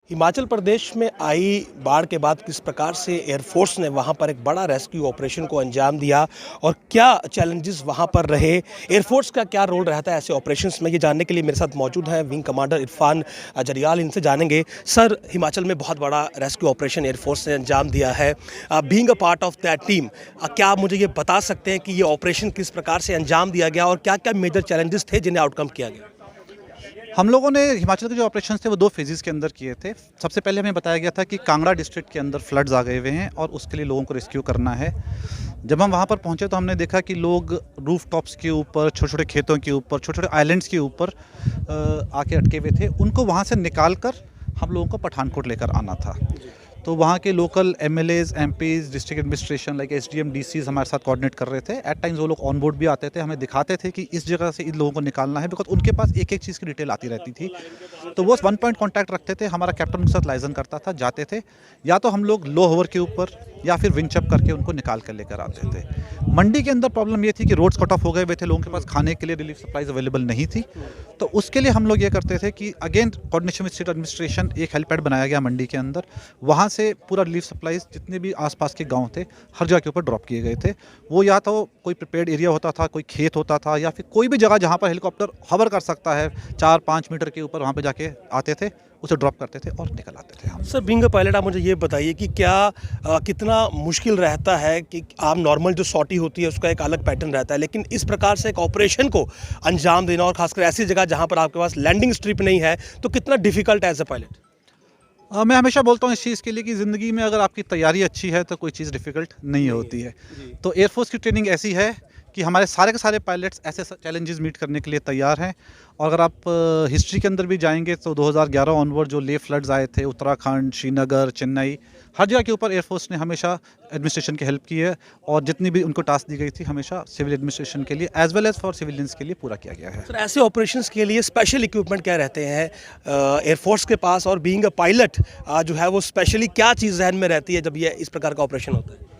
हिमाचल प्रदेश में आई बाढ़ के बाद किस प्रकार से एयरफोर्स ने वहां पर एक बड़ा रेस्क्यू ऑपरेशन को अंजाम दिया और क्या चैलेंजेस वहां पर रहे, एयरफोर्स का क्या रोल रहता है ऐसे ऑपरेशंस में, ये जानने के लिए मेरे साथ मौजूद हैं विंग कमांडर इरफान जरियाल। इनसे जानेंगे। सर, हिमाचल में बहुत बड़ा रेस्क्यू ऑपरेशन एयरफोर्स ने अंजाम दिया है, being a part of that team, क्या आप मुझे ये बता सकते हैं कि ये ऑपरेशन किस प्रकार से अंजाम दिया गया और क्या क्या मेजर चैलेंजेस थे जिन्हें आउटकम किया गया? हम लोगों ने हिमाचल के जो ऑपरेशंस थे वो 2 फेजेस के अंदर किए थे। सबसे पहले हमें बताया गया था कि कांगड़ा डिस्ट्रिक्ट के अंदर फ्लड्स आ गए हुए हैं और उसके लिए लोगों को रेस्क्यू करना है। जब हम वहाँ पर पहुँचे तो हमने देखा कि लोग रूफ टॉप्स के ऊपर, छोटे-छोटे खेतों के ऊपर, छोटे-छोटे आइलैंड्स के ऊपर आके अटके हुए थे। उनको वहाँ से निकाल कर हम लोगों को पठानकोट लेकर आना था। तो वहाँ के local MLAs, MPs, district administration like SDM, DCs हमारे साथ कोऑर्डिनेट कर रहे थे। एट टाइम्स वो लोग ऑन बोर्ड भी आते थे, हमें दिखाते थे कि इस जगह से इन लोगों को निकालना है, बिकॉज़ उनके पास एक-एक चीज़ की डिटेल आती रहती थी। तो वो 1 पॉइंट कॉन्टैक्ट रखते थे, हमारा कैप्टन उनके साथ लाइज़न करता था, जाते थे। या तो हम लोग लो होवर के ऊपर या फिर विंच अप करके उनको निकाल कर लेकर आते थे। मंडी के अंदर प्रॉब्लम ये थी कि रोड्स कट ऑफ हो गए हुए थे, लोगों के पास खाने के लिए रिलीफ सप्लाईज़ अवेलेबल नहीं थी। तो उसके लिए हम लोग ये करते थे कि again coordination with state administration, एक हेलीपैड बनाया गया मंडी के अंदर। वहाँ से पूरा रिलीफ सप्लाईज़ जितने भी आसपास के गांव थे हर जगह के ऊपर ड्रॉप किए गए थे। वो या तो कोई प्रिपेयर्ड एरिया होता था, कोई खेत होता था, या फिर कोई भी जगह जहाँ पर हेलीकॉप्टर हवर कर सकता है 4-5 मीटर के ऊपर, वहाँ पे जाके आते थे, उसे ड्रॉप करते थे और निकल आते थे हम। सर, बीइंग अ पायलट आप मुझे ये बताइए कि क्या कितना मुश्किल रहता है कि आप नॉर्मल जो सॉर्टी होती है उसका एक अलग पैटर्न रहता है, लेकिन इस प्रकार से एक ऑपरेशन को अंजाम देना और खासकर ऐसी जगह जहां पर आपके पास लैंडिंग स्ट्रिप नहीं है, तो कितना डिफिकल्ट है एज अ पायलट? मैं हमेशा बोलता हूँ इस चीज़ के लिए कि ज़िंदगी में अगर आपकी तैयारी अच्छी है तो कोई चीज़ डिफ़िकल्ट नहीं होती है। तो एयरफोर्स की ट्रेनिंग ऐसी है कि हमारे सारे के सारे पायलट्स ऐसे चैलेंजेस मीट करने के लिए तैयार हैं। और अगर आप हिस्ट्री के अंदर भी जाएंगे तो 2011 ऑनवर्ड जो ले फ्लड्स आए थे उत्तराखंड, श्रीनगर, चेन्नई, हर जगह के ऊपर एयरफोर्स ने हमेशा एडमिनिस्ट्रेशन की हेल्प की है। और जितनी भी उनको टास्क दी गई थी हमेशा सिविल एडमिनिस्ट्रेशन के लिए as well as for civilians के लिए पूरा किया गया है। सर, ऐसे ऑपरेशंस के लिए स्पेशल इक्विपमेंट क्या रहते हैं एयरफोर्स के पास, और बीइंग अ पायलट जो है वो स्पेशली क्या चीज़ जहन में रहती है जब ये इस प्रकार का ऑपरेशन होता है?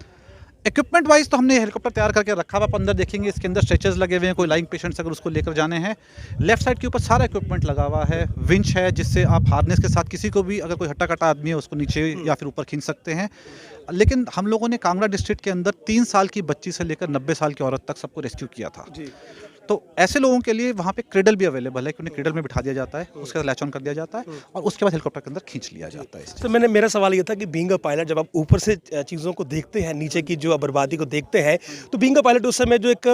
इक्विपमेंट वाइज तो हमने हेलीकॉप्टर तैयार करके रखा हुआ। आप अंदर देखेंगे इसके अंदर स्ट्रेचर्स लगे हुए हैं, कोई लाइंग पेशेंट्स अगर उसको लेकर जाने हैं। लेफ्ट साइड के ऊपर सारा इक्विपमेंट लगा हुआ है। विंच है जिससे आप हार्नेस के साथ किसी को भी, अगर कोई हट्टा कट्टा आदमी है उसको नीचे या फिर ऊपर खींच सकते हैं। लेकिन हम लोगों ने कांगड़ा डिस्ट्रिक्ट के अंदर 3 साल की बच्ची से लेकर 90 साल की औरत तक सबको रेस्क्यू किया था। तो ऐसे लोगों के लिए वहाँ पे क्रेडल भी अवेलेबल है कि उन्हें क्रेडल में बिठा दिया जाता है, उसके बाद लैच ऑन कर दिया जाता है और उसके बाद हेलीकॉप्टर के अंदर खींच लिया जाता है। तो मेरा सवाल ये था कि बीइंग अ पायलट जब आप ऊपर से चीज़ों को देखते हैं, नीचे की जो बर्बादी को देखते हैं, तो बीइंग अ पायलट उस समय जो एक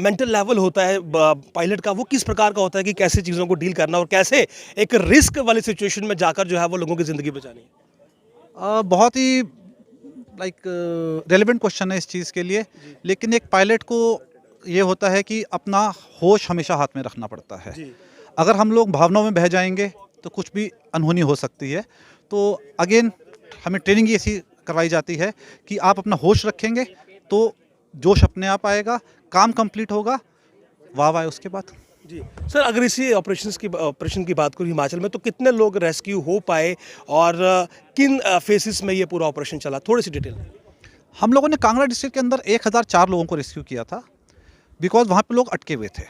मेंटल लेवल होता है पायलट का, वो किस प्रकार का होता है कि कैसे चीज़ों को डील करना और कैसे एक रिस्क वाली सिचुएशन में जाकर जो है वो लोगों की ज़िंदगी बचानी है? बहुत ही रेलेवेंट क्वेश्चन है इस चीज़ के लिए। लेकिन एक पायलट को ये होता है कि अपना होश हमेशा हाथ में रखना पड़ता है। अगर हम लोग भावनाओं में बह जाएंगे तो कुछ भी अनहोनी हो सकती है। तो अगेन हमें ट्रेनिंग ऐसी करवाई जाती है कि आप अपना होश रखेंगे तो जोश अपने आप आएगा, काम कंप्लीट होगा, वाह वाह उसके बाद। जी सर, अगर इसी ऑपरेशन की बात करूँ हिमाचल में, तो कितने लोग रेस्क्यू हो पाए और किन फेसिस में ये पूरा ऑपरेशन चला, थोड़ी सी डिटेल? हम लोगों ने कांगड़ा डिस्ट्रिक्ट के अंदर 1004 लोगों को रेस्क्यू किया था, बिकॉज वहाँ पे लोग अटके हुए थे।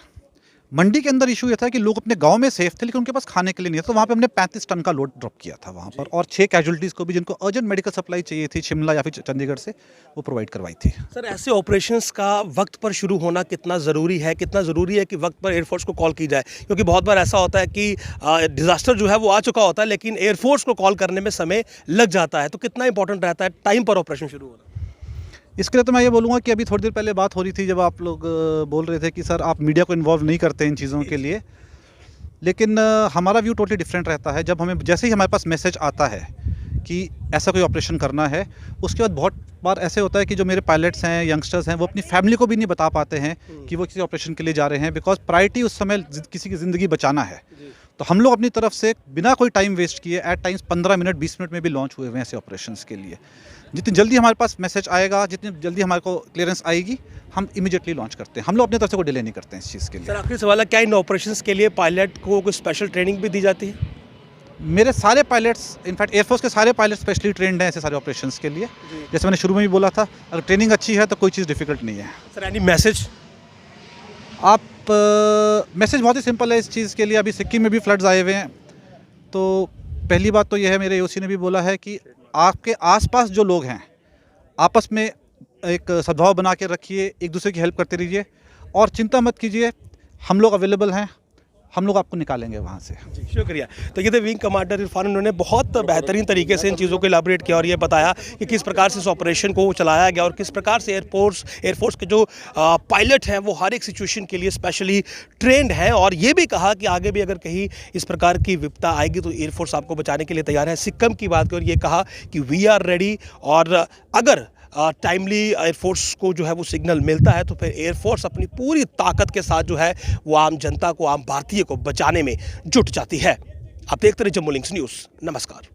मंडी के अंदर इशू ये था कि लोग अपने गांव में सेफ थे लेकिन उनके पास खाने के लिए नहीं था, तो वहाँ पे हमने 35 टन का लोड ड्रॉप किया था वहाँ पर, और 6 कैजुअलिटीज़ को भी जिनको अर्जेंट मेडिकल सप्लाई चाहिए थी शिमला या फिर चंडीगढ़ से, वो प्रोवाइड करवाई थी। सर, ऐसे ऑपरेशंस का वक्त पर शुरू होना कितना ज़रूरी है, कितना ज़रूरी है कि वक्त पर एयरफोर्स को कॉल की जाए? क्योंकि बहुत बार ऐसा होता है कि डिज़ास्टर जो है वो आ चुका होता है लेकिन एयरफोर्स को कॉल करने में समय लग जाता है, तो कितना इंपॉर्टेंट रहता है टाइम पर ऑपरेशन शुरू होना? इसके लिए तो मैं ये बोलूँगा कि अभी थोड़ी देर पहले बात हो रही थी जब आप लोग बोल रहे थे कि सर आप मीडिया को इन्वॉल्व नहीं करते इन चीज़ों के लिए, लेकिन हमारा व्यू टोटली डिफरेंट रहता है। जब हमें जैसे ही हमारे पास मैसेज आता है कि ऐसा कोई ऑपरेशन करना है, उसके बाद बहुत बार ऐसे होता है कि जो मेरे पायलट्स हैं, यंगस्टर्स हैं, वो अपनी फैमिली को भी नहीं बता पाते हैं कि वो किसी ऑपरेशन के लिए जा रहे हैं, बिकॉज प्रायोरिटी उस समय किसी की ज़िंदगी बचाना है। तो हम लोग अपनी तरफ से बिना कोई टाइम वेस्ट किए एट टाइम्स 15 मिनट 20 मिनट में भी लॉन्च हुए हुए हैं ऐसे ऑपरेशंस के लिए। जितनी जल्दी हमारे पास मैसेज आएगा, जितनी जल्दी हमारे को क्लियरेंस आएगी, हम इमीडिएटली लॉन्च करते हैं। हम लोग अपनी तरफ से कोई डिले नहीं करते हैं इस चीज़ के लिए। सर, आखिरी सवाल है, क्या इन ऑपरेशंस के लिए पायलट को कोई स्पेशल ट्रेनिंग भी दी जाती है? मेरे सारे पायलट्स, इनफैक्ट एयरफोर्स के सारे पायलट स्पेशली ट्रेंड हैं ऐसे सारे ऑपरेशंस के लिए। जैसे मैंने शुरू में भी बोला था, अगर ट्रेनिंग अच्छी है तो कोई चीज़ डिफिकल्ट नहीं है। Sir, any message? आप मैसेज बहुत ही सिंपल है इस चीज़ के लिए। अभी सिक्किम में भी फ्लड्स आए हुए हैं, तो पहली बात तो यह है, मेरे एओसी ने भी बोला है कि आपके आसपास जो लोग हैं आपस में एक सद्भाव बना के रखिए, एक दूसरे की हेल्प करते रहिए और चिंता मत कीजिए, हम लोग अवेलेबल हैं, हम लोग आपको निकालेंगे वहाँ से। जी, शुक्रिया। तो ये थे विंग कमांडर इरफान, उन्होंने बहुत बेहतरीन तरीके से इन चीज़ों को इलाबोरेट किया और ये बताया कि किस प्रकार से इस ऑपरेशन को चलाया गया और किस प्रकार से एयरफोर्स के जो पायलट हैं वो हर एक सिचुएशन के लिए स्पेशली ट्रेंड हैं और ये भी कहा कि आगे भी अगर कहीं इस प्रकार की विपदा आएगी तो एयरफोर्स आपको बचाने के लिए तैयार है। सिक्किम की बात की और ये कहा कि वी आर रेडी और अगर टाइमली एयरफोर्स को जो है वो सिग्नल मिलता है तो फिर एयरफोर्स अपनी पूरी ताकत के साथ जो है वो आम जनता को, आम भारतीय को बचाने में जुट जाती है। आप देखते रहिए जम्मू लिंक्स न्यूज़। नमस्कार।